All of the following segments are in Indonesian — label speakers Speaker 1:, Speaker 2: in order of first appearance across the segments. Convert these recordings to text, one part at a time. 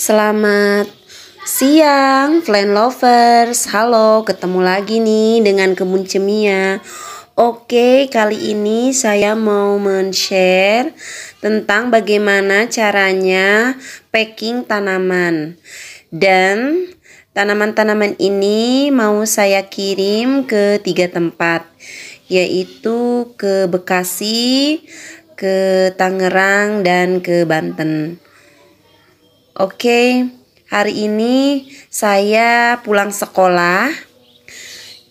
Speaker 1: Selamat siang, plant lovers. Halo, ketemu lagi nih dengan Kebun Cemia. Oke, kali ini saya mau men-share tentang bagaimana caranya packing tanaman. Dan tanaman-tanaman ini mau saya kirim ke 3 tempat, yaitu ke Bekasi, ke Tangerang, dan ke Banten. Oke, hari ini saya pulang sekolah,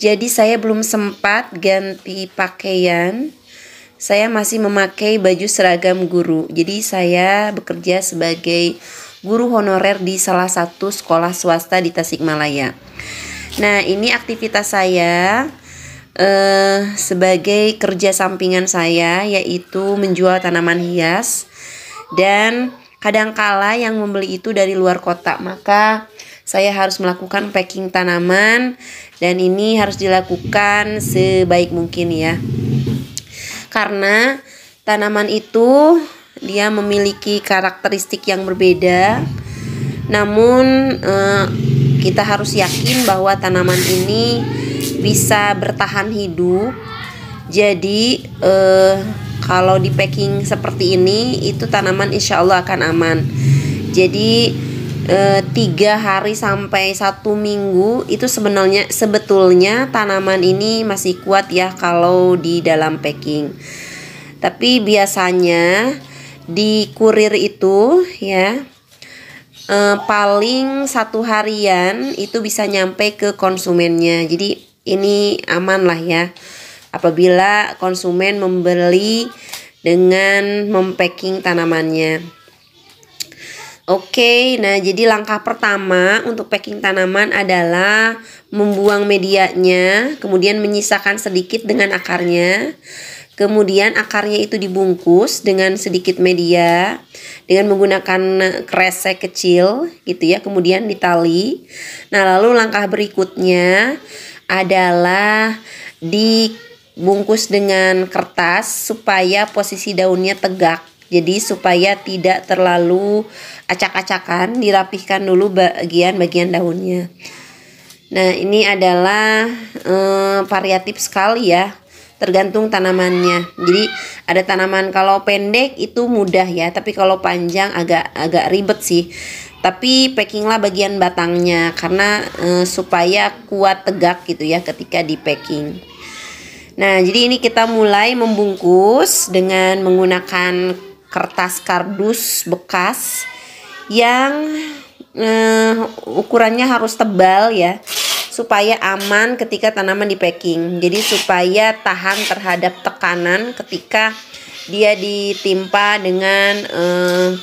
Speaker 1: jadi saya belum sempat ganti pakaian. Saya masih memakai baju seragam guru, jadi saya bekerja sebagai guru honorer di salah satu sekolah swasta di Tasikmalaya. Nah, ini aktivitas saya sebagai kerja sampingan saya, yaitu menjual tanaman hias. Dan kadangkala yang membeli itu dari luar kota, maka saya harus melakukan packing tanaman, dan ini harus dilakukan sebaik mungkin ya. Karena tanaman itu dia memiliki karakteristik yang berbeda. Namun kita harus yakin bahwa tanaman ini bisa bertahan hidup. Jadi kalau di packing seperti ini, itu tanaman insya Allah akan aman. Jadi 3 hari sampai 1 minggu itu sebetulnya tanaman ini masih kuat ya kalau di dalam packing. Tapi biasanya di kurir itu ya paling 1 harian itu bisa nyampe ke konsumennya. Jadi ini aman lah ya apabila konsumen membeli dengan mempacking tanamannya. Oke, nah jadi langkah pertama untuk packing tanaman adalah membuang medianya, kemudian menyisakan sedikit dengan akarnya. Kemudian akarnya itu dibungkus dengan sedikit media dengan menggunakan kresek kecil gitu ya, kemudian ditali. Nah, lalu langkah berikutnya adalah dibungkus dengan kertas supaya posisi daunnya tegak. Jadi supaya tidak terlalu acak-acakan, dirapihkan dulu bagian-bagian daunnya. Nah, ini adalah variatif sekali ya, tergantung tanamannya. Jadi ada tanaman kalau pendek itu mudah ya, tapi kalau panjang agak ribet sih. Tapi packinglah bagian batangnya karena supaya kuat tegak gitu ya ketika di packing. Nah, jadi ini kita mulai membungkus dengan menggunakan kertas kardus bekas yang ukurannya harus tebal ya, supaya aman ketika tanaman di packing. Jadi supaya tahan terhadap tekanan ketika dia ditimpa dengan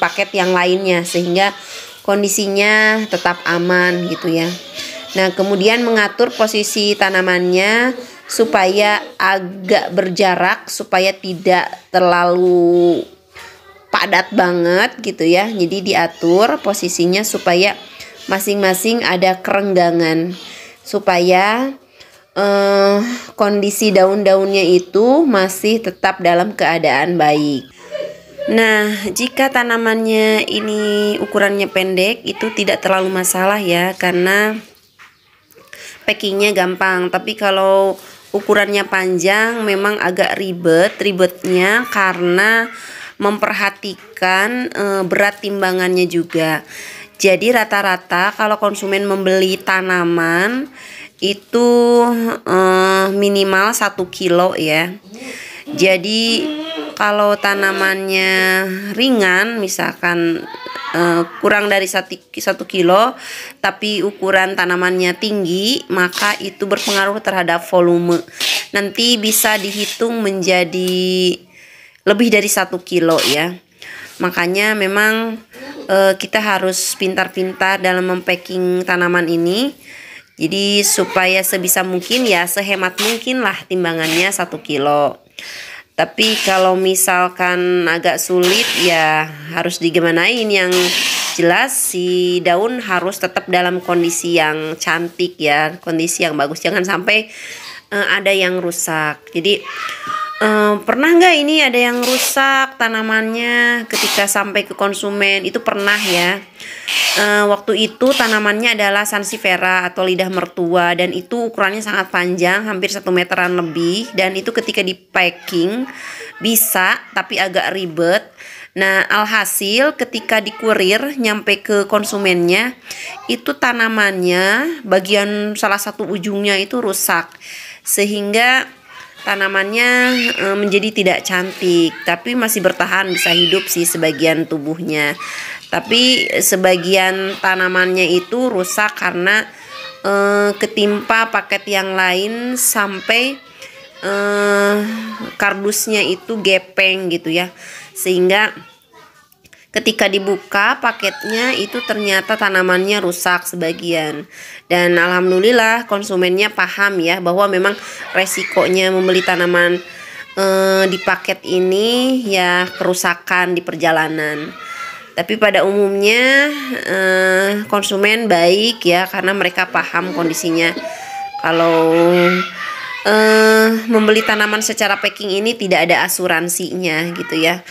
Speaker 1: paket yang lainnya, sehingga kondisinya tetap aman gitu ya. Nah, kemudian mengatur posisi tanamannya supaya agak berjarak, supaya tidak terlalu padat banget gitu ya. Jadi diatur posisinya supaya masing-masing ada kerenggangan, supaya kondisi daun-daunnya itu masih tetap dalam keadaan baik. Nah, jika tanamannya ini ukurannya pendek, itu tidak terlalu masalah ya, karena packingnya gampang. Tapi kalau ukurannya panjang memang agak ribetnya karena memperhatikan berat timbangannya juga. Jadi rata-rata kalau konsumen membeli tanaman itu minimal 1 kilo ya. Jadi kalau tanamannya ringan, misalkan kurang dari 1 kilo tapi ukuran tanamannya tinggi, maka itu berpengaruh terhadap volume. Nanti bisa dihitung menjadi lebih dari 1 kilo ya. Makanya memang kita harus pintar-pintar dalam mempacking tanaman ini. Jadi supaya sebisa mungkin ya, sehemat mungkin lah timbangannya 1 kilo. Tapi kalau misalkan agak sulit ya harus digimanain. Yang jelas si daun harus tetap dalam kondisi yang cantik ya, kondisi yang bagus. Jangan sampai ada yang rusak. Jadi Pernah nggak ini ada yang rusak tanamannya ketika sampai ke konsumen? Itu pernah ya. Waktu itu tanamannya adalah sansevieria atau lidah mertua, dan itu ukurannya sangat panjang, hampir 1 meteran lebih, dan itu ketika di packing bisa tapi agak ribet. Nah, alhasil ketika dikurir nyampe ke konsumennya, itu tanamannya bagian salah satu ujungnya itu rusak, sehingga tanamannya menjadi tidak cantik, tapi masih bertahan, bisa hidup sih sebagian tubuhnya. Tapi sebagian tanamannya itu rusak karena ketimpa paket yang lain sampai kardusnya itu gepeng gitu ya. Sehingga ketika dibuka paketnya itu ternyata tanamannya rusak sebagian. Dan alhamdulillah konsumennya paham ya bahwa memang resikonya membeli tanaman di paket ini ya kerusakan di perjalanan. Tapi pada umumnya konsumen baik ya, karena mereka paham kondisinya. Kalau membeli tanaman secara packing ini tidak ada asuransinya gitu ya.